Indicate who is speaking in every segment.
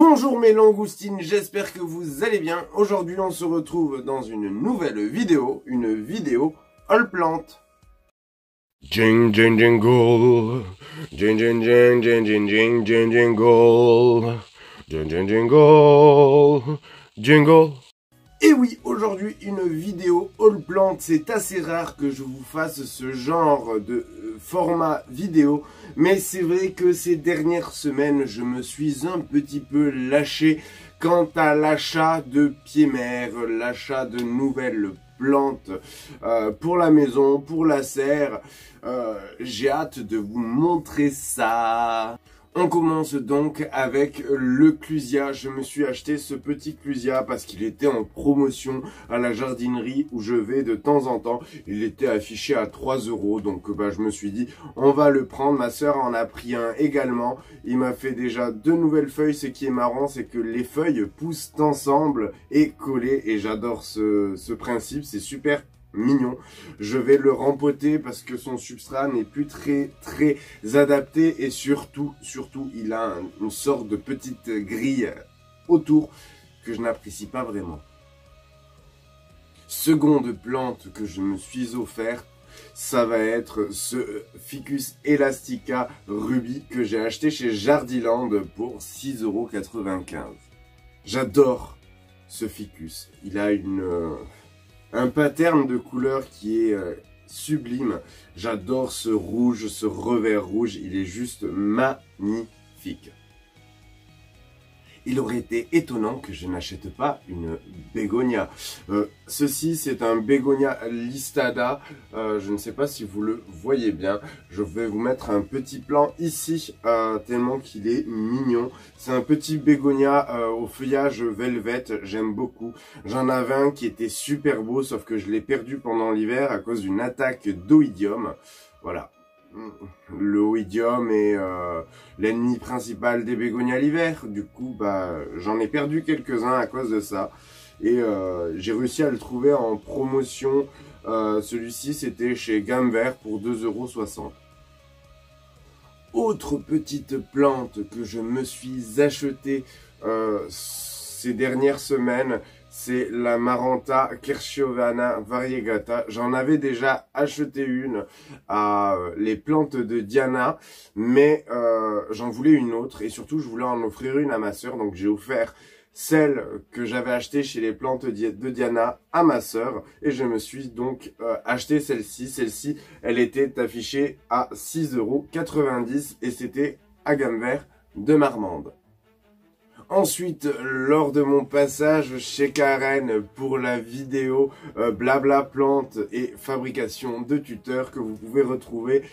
Speaker 1: Bonjour mes langoustines, j'espère que vous allez bien. Aujourd'hui on se retrouve dans une nouvelle vidéo, une vidéo all plante. Jing jing jingle, jing jing jing jing jing jing jing jingle, jing jing jingle, jingle. Et oui, aujourd'hui une vidéo all plante, c'est assez rare que je vous fasse ce genre de format vidéo, mais c'est vrai que ces dernières semaines, je me suis un petit peu lâché quant à l'achat de pieds-mères, l'achat de nouvelles plantes pour la maison, pour la serre. J'ai hâte de vous montrer ça. On commence donc avec le clusia. Je me suis acheté ce petit clusia parce qu'il était en promotion à la jardinerie où je vais de temps en temps. Il était affiché à 3 €, donc je me suis dit on va le prendre. Ma soeur en a pris un également. Il m'a fait déjà 2 nouvelles feuilles. Ce qui est marrant, c'est que les feuilles poussent ensemble et collées, et j'adore ce principe, c'est super mignon. Je vais le rempoter parce que son substrat n'est plus très adapté, et surtout il a une sorte de petite grille autour que je n'apprécie pas vraiment. Seconde plante que je me suis offerte, ça va être ce Ficus Elastica Ruby que j'ai acheté chez Jardiland pour 6,95 €. J'adore ce Ficus. Il a un pattern de couleur qui est sublime. J'adore ce rouge, ce revers rouge. Il est juste magnifique. Il aurait été étonnant que je n'achète pas une bégonia. Ceci, c'est un bégonia listada. Je ne sais pas si vous le voyez bien. Je vais vous mettre un petit plan ici, tellement qu'il est mignon. C'est un petit bégonia au feuillage velvet. J'aime beaucoup. J'en avais un qui était super beau, sauf que je l'ai perdu pendant l'hiver à cause d'une attaque d'oïdium. Voilà. Le oïdium est l'ennemi principal des bégonias l'hiver. Du coup, j'en ai perdu quelques-uns à cause de ça. Et j'ai réussi à le trouver en promotion. Celui-ci, c'était chez Gamme Vert pour 2,60 €. Autre petite plante que je me suis achetée ces dernières semaines, c'est la Maranta Querciovana variegata. J'en avais déjà acheté une à les plantes de Diana, mais j'en voulais une autre, et surtout je voulais en offrir une à ma soeur, donc j'ai offert celle que j'avais achetée chez les plantes de Diana à ma soeur, et je me suis donc acheté celle-ci. Celle-ci, elle était affichée à 6,90 € et c'était à Gamme Vert de Marmande. Ensuite, lors de mon passage chez Karen pour la vidéo blabla plante et fabrication de tuteurs que vous pouvez retrouver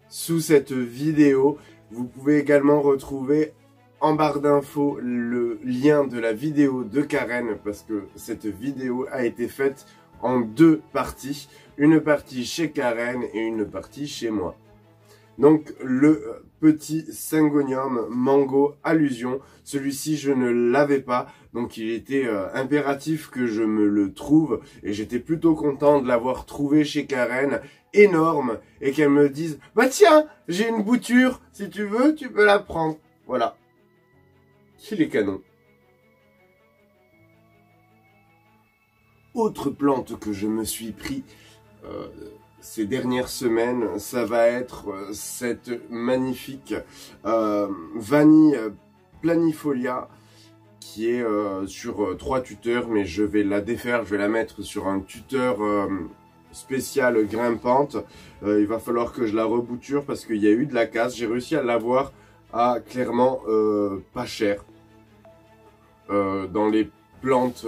Speaker 1: sous cette vidéo, vous pouvez également retrouver en barre d'infos le lien de la vidéo de Karen, parce que cette vidéo a été faite en 2 parties, une partie chez Karen et une partie chez moi. Donc le petit Syngonium Mango Allusion, celui-ci je ne l'avais pas, donc il était impératif que je me le trouve, et j'étais plutôt content de l'avoir trouvé chez Karen, énorme, et qu'elle me dise « Bah tiens, j'ai une bouture, si tu veux, tu peux la prendre. » Voilà. Il est canon. Autre plante que je me suis pris ces dernières semaines, ça va être cette magnifique vanille planifolia qui est sur 3 tuteurs, mais je vais la défaire, je vais la mettre sur un tuteur spécial grimpante. Il va falloir que je la rebouture parce qu'il y a eu de la casse. J'ai réussi à l'avoir à clairement pas cher dans les plantes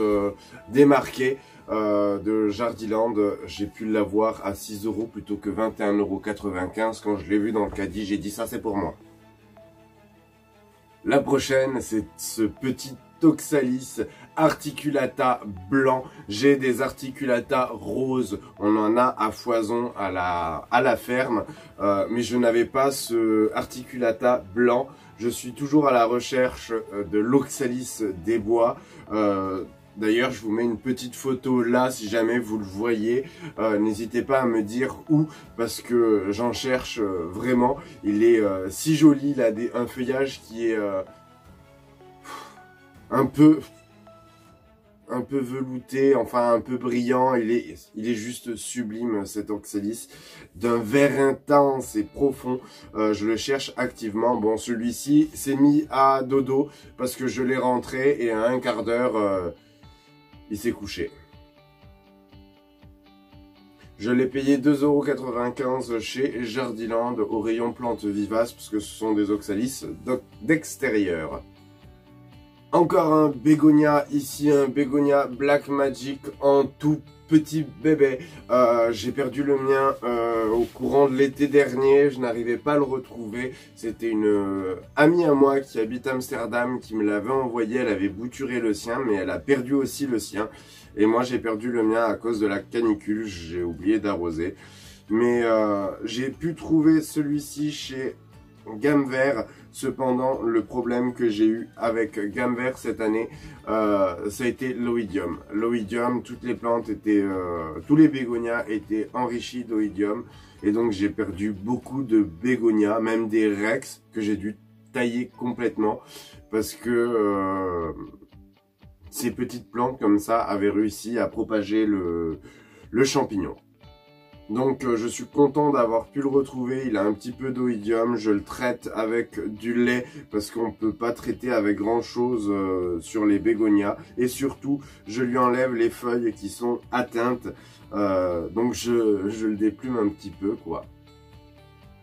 Speaker 1: démarquées de Jardiland. J'ai pu l'avoir à 6 € plutôt que 21,95 € quand je l'ai vu dans le caddie. J'ai dit ça, c'est pour moi. La prochaine, c'est ce petit Oxalis articulata blanc. J'ai des articulata roses, on en a à foison à la ferme, mais je n'avais pas ce articulata blanc. Je suis toujours à la recherche de l'Oxalis des bois. D'ailleurs, je vous mets une petite photo là, si jamais vous le voyez. N'hésitez pas à me dire où, parce que j'en cherche vraiment. Il est si joli, il a un feuillage qui est un peu velouté, enfin un peu brillant. Il est juste sublime, cet Oxalis, d'un vert intense et profond. Je le cherche activement. Bon, celui-ci s'est mis à dodo parce que je l'ai rentré et à un quart d'heure, il s'est couché. Je l'ai payé 2,95 € chez Jardiland au rayon plantes vivaces parce que ce sont des Oxalis d'extérieur. Encore un bégonia, ici un bégonia Black Magic en tout petit bébé. J'ai perdu le mien au courant de l'été dernier, je n'arrivais pas à le retrouver. C'était une amie à moi qui habite Amsterdam qui me l'avait envoyé, elle avait bouturé le sien mais elle a perdu aussi le sien. Et moi j'ai perdu le mien à cause de la canicule, j'ai oublié d'arroser. Mais j'ai pu trouver celui-ci chez Gamme Vert. Cependant, le problème que j'ai eu avec Gamme Vert cette année, ça a été l'oïdium. L'oïdium, toutes les plantes étaient, tous les bégonias étaient enrichis d'oïdium. Et donc j'ai perdu beaucoup de bégonias, même des rex que j'ai dû tailler complètement. Parce que ces petites plantes comme ça avaient réussi à propager le champignon. Donc je suis content d'avoir pu le retrouver, il a un petit peu d'oïdium, je le traite avec du lait parce qu'on ne peut pas traiter avec grand chose sur les bégonias. Et surtout, je lui enlève les feuilles qui sont atteintes, donc je le déplume un petit peu quoi.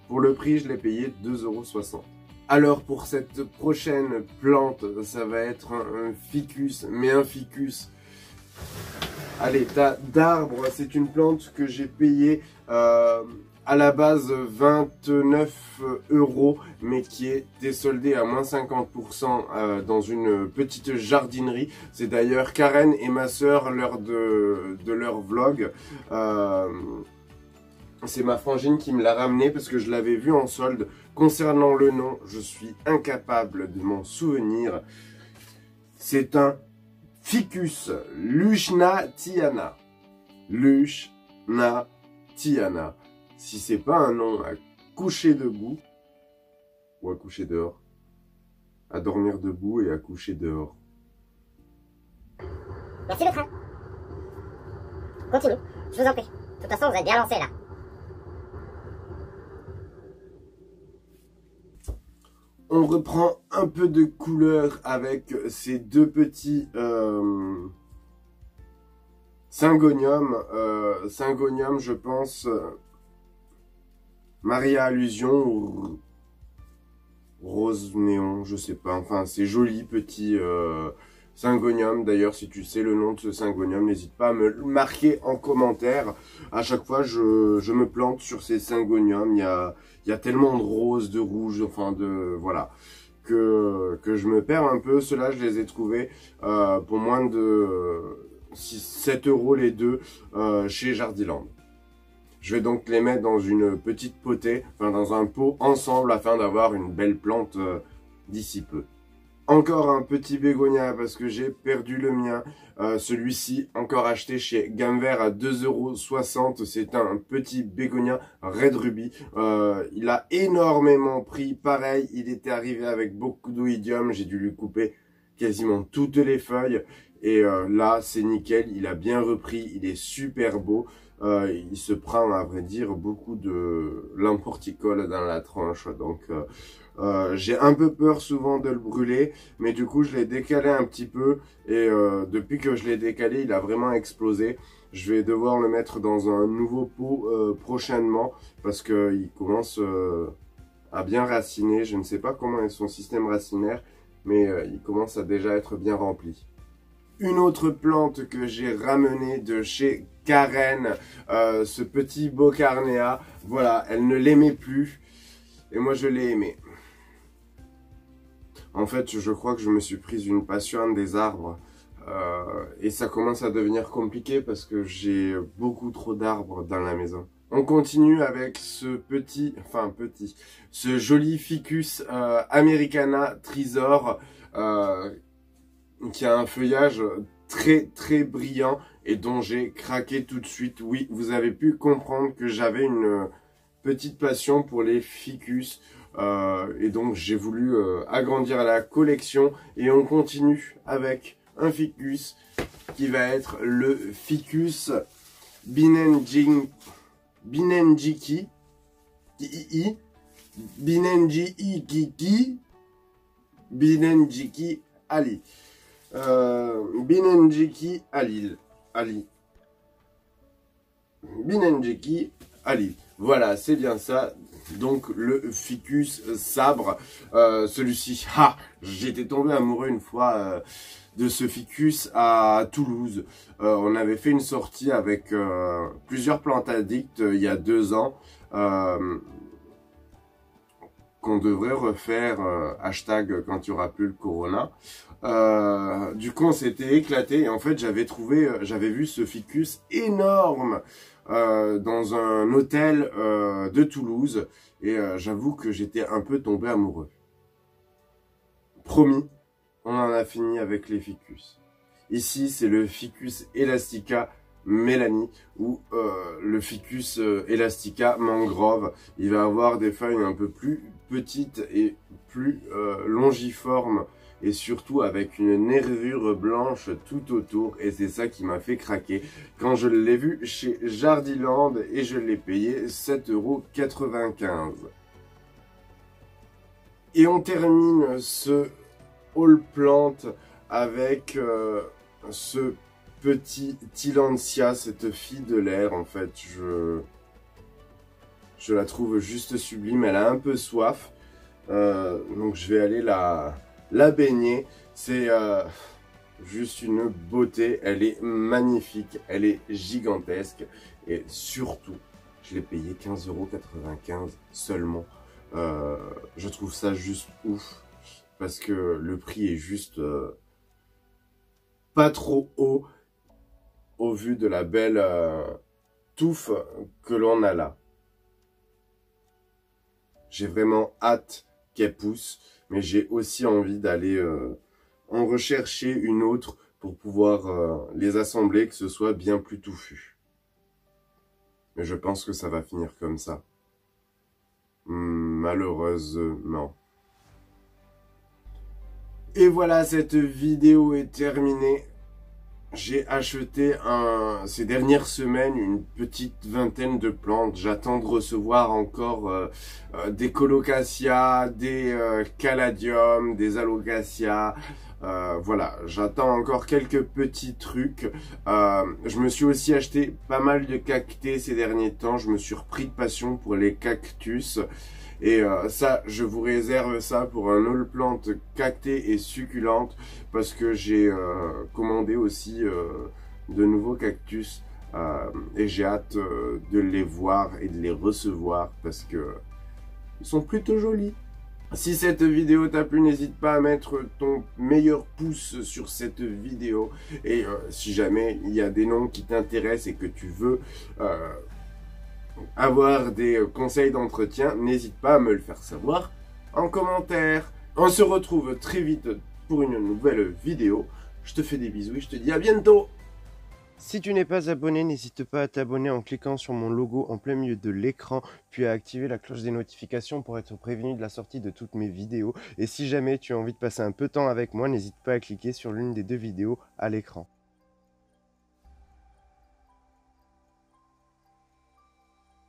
Speaker 1: Pour le prix, je l'ai payé 2,60 €. Alors pour cette prochaine plante, ça va être un ficus, mais un ficus à l'état d'arbre. C'est une plante que j'ai payée à la base 29 €, mais qui est désoldée à moins 50% dans une petite jardinerie. C'est d'ailleurs Karen et ma soeur lors de leur vlog. C'est ma frangine qui me l'a ramené parce que je l'avais vu en solde. Concernant le nom, je suis incapable de m'en souvenir. C'est un Ficus Lushnatiana. Lushnatiana. Si c'est pas un nom à coucher debout, ou à coucher dehors, à dormir debout et à coucher dehors.
Speaker 2: Merci le train. Continue, je vous en prie. De toute façon, vous êtes bien lancé là.
Speaker 1: On reprend un peu de couleur avec ces deux petits Syngonium. Syngonium, je pense, Maria Allusion ou Rose Néon, je sais pas. Enfin, c'est joli petit Syngonium. D'ailleurs, si tu sais le nom de ce Syngonium, n'hésite pas à me le marquer en commentaire. À chaque fois, je me plante sur ces Syngonium. Il y a tellement de roses, de rouges, enfin de voilà, que je me perds un peu. Ceux-là, je les ai trouvés pour moins de 7 € les deux chez Jardiland. Je vais donc les mettre dans une petite potée, enfin dans un pot ensemble afin d'avoir une belle plante d'ici peu. Encore un petit bégonia parce que j'ai perdu le mien. Celui-ci encore acheté chez Gamme Vert à 2,60 €. C'est un petit bégonia Red Ruby. Il a énormément pris. Pareil, il était arrivé avec beaucoup d'oïdium. J'ai dû lui couper quasiment toutes les feuilles. Et là, c'est nickel. Il a bien repris. Il est super beau. Il se prend, à vrai dire, beaucoup de l'importicole dans la tronche. Donc, j'ai un peu peur souvent de le brûler. Mais du coup, je l'ai décalé un petit peu. Et depuis que je l'ai décalé, il a vraiment explosé. Je vais devoir le mettre dans un nouveau pot prochainement. Parce qu'il commence à bien raciner. Je ne sais pas comment est son système racinaire. Mais il commence à déjà être bien rempli. Une autre plante que j'ai ramenée de chez Karen, ce petit Bocarnea, voilà, elle ne l'aimait plus et moi je l'ai aimé. En fait, je crois que je me suis prise une passion des arbres et ça commence à devenir compliqué parce que j'ai beaucoup trop d'arbres dans la maison. On continue avec ce ce joli Ficus Americana Trisor qui a un feuillage très brillant et dont j'ai craqué tout de suite. Oui, vous avez pu comprendre que j'avais une petite passion pour les ficus. Et donc j'ai voulu agrandir la collection et on continue avec un ficus qui va être le ficus Binenjiki Ali. Binenjiki Ali. Voilà, c'est bien ça. Donc le ficus sabre. Celui-ci, j'étais tombé amoureux une fois de ce ficus à Toulouse. On avait fait une sortie avec plusieurs plantes addicts il y a 2 ans. Qu'on devrait refaire hashtag quand il n'y aura plus le corona. Du coup on s'était éclaté et en fait j'avais vu ce ficus énorme dans un hôtel de Toulouse et j'avoue que j'étais un peu tombé amoureux. Promis, on en a fini avec les ficus. Ici c'est le ficus elastica Mélanie ou le ficus elastica mangrove. Il va avoir des feuilles un peu plus petites et plus longiformes et surtout avec une nervure blanche tout autour, et c'est ça qui m'a fait craquer quand je l'ai vu chez Jardiland et je l'ai payé 7,95 €. Et on termine ce haul plant avec ce petit Tillandsia, cette fille de l'air. En fait, je la trouve juste sublime. Elle a un peu soif, donc je vais aller la baigner. C'est juste une beauté. Elle est magnifique, elle est gigantesque et surtout, je l'ai payé 15,95 € seulement. Je trouve ça juste ouf parce que le prix est juste pas trop haut au vu de la belle touffe que l'on a là. J'ai vraiment hâte qu'elle pousse, mais j'ai aussi envie d'aller en rechercher une autre pour pouvoir les assembler, que ce soit bien plus touffu. Mais je pense que ça va finir comme ça. Malheureusement. Et voilà, cette vidéo est terminée. J'ai acheté ces dernières semaines une petite vingtaine de plantes. J'attends de recevoir encore des colocasia, des caladium, des alocasia. Voilà, j'attends encore quelques petits trucs. Je me suis aussi acheté pas mal de cactés ces derniers temps. Je me suis repris de passion pour les cactus. Et ça, je vous réserve ça pour un haul plante cactée et succulente parce que j'ai commandé aussi de nouveaux cactus et j'ai hâte de les voir et de les recevoir parce que ils sont plutôt jolis. Si cette vidéo t'a plu, n'hésite pas à mettre ton meilleur pouce sur cette vidéo. Et si jamais il y a des noms qui t'intéressent et que tu veux avoir des conseils d'entretien, n'hésite pas à me le faire savoir en commentaire. On se retrouve très vite pour une nouvelle vidéo. Je te fais des bisous et je te dis à bientôt. Si tu n'es pas abonné, n'hésite pas à t'abonner en cliquant sur mon logo en plein milieu de l'écran, puis à activer la cloche des notifications pour être prévenu de la sortie de toutes mes vidéos. Et si jamais tu as envie de passer un peu de temps avec moi, n'hésite pas à cliquer sur l'une des 2 vidéos à l'écran.